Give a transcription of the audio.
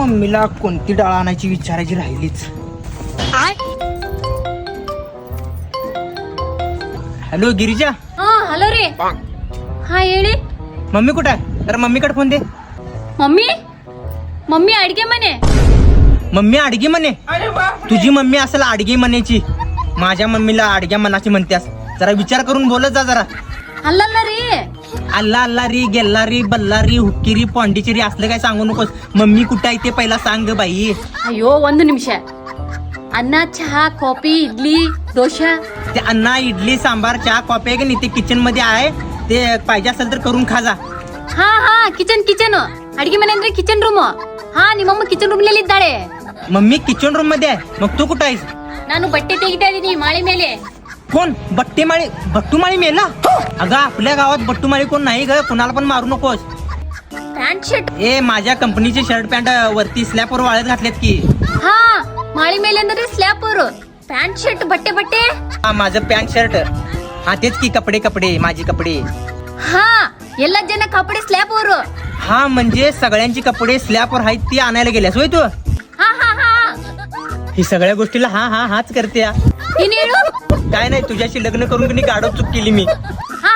मम्मीला कोणती डाळ आणायची विचारायची राहिलीच. हॅलो गिरिजा. हॅलो रे. हा ಹೇಳಿ. मम्मी कुठे आहे? तर मम्मीकडे फोन दे. मम्मी अडगे म्हणे. मम्मी अडगी म्हणे? तुझी मम्मी असेल अडगी म्हणायची. माझ्या मम्मीला अडग्या मनाची म्हणतेस. जरा विचार करून बोलत जा जरा. ಅಲ್ಲಲ್ಲ ರೀ. अल्ला अल्ला री गेल्ला री बल्ला री हुक्की री पॉंडिचेरी असलं काय सांगू नकोस. मम्मी कुठं आहे ते पहिला सांग ग बाई. ಅಯ್ಯೋ ಒಂದು ನಿಮಿಷ. ಅನ್ನ ಚಹಾ ಕಾಫी इडली डोसा. ते अन्ना इडली सांबार चहा कॉफी आहे की नाही ते किचन मध्ये आहे. ते पाहिजे असेल तर करून खा जा. ಹಾ ಕಿಚನ್ ಅಡಿಗೆ ಮನೆ ಅಂದ್ರೆ ಕಿಚನ್ ರೂಮ್. ಹಾ ನಿಮ್ಮಮ್ಮ ಕಿಚನ್ ರೂಮ್ ನಲ್ಲಿ ಇದ್ದಾಳೆ. मम्मी किचन रूम मध्ये आहे. मग तू कुठं आहेस? ನಾನು ಬಟ್ಟೆ ತೆಗಿತಾ ಇದೀನಿ माळी ಮೇಲೆ. कोण? बट्टीमाळी? बट्टूमाळी मेला? अगं आपल्या गावात बट्टूमाळी कोण नाही ग. कुणाला पण मारू नकोस. Pant shirt. ए माझ्या कंपनीचे शर्ट पॅन्ट वरती स्लॅपवर वाळत घातलेत की. ಹಾ माळी ಮೇಲೆ ಅಂದ್ರೆ ಸ್ಲ್ಯಾಪ್ ಅವರು. पॅन्ट शर्ट बट्टे. हा माझं पॅन्ट शर्ट. हा तेच की कपडे माझे कपडे. ಹಾ ಎಲ್ಲ ಜನ ಕಪಡೆ ಸ್ಲ್ಯಾಪ್ ಅವರು. हा म्हणजे सगळ्यांची कपडे स्लॅपवर आहेत ती आणायला गेल्यास होय तू? ಹಾ ही सगळ्या गोष्टीला हाच करते. ನೀನ್ ಹೇಳು. काय नाही तुझ्याशी लग्न करून की गाडव चूक केली मी. ಹಾ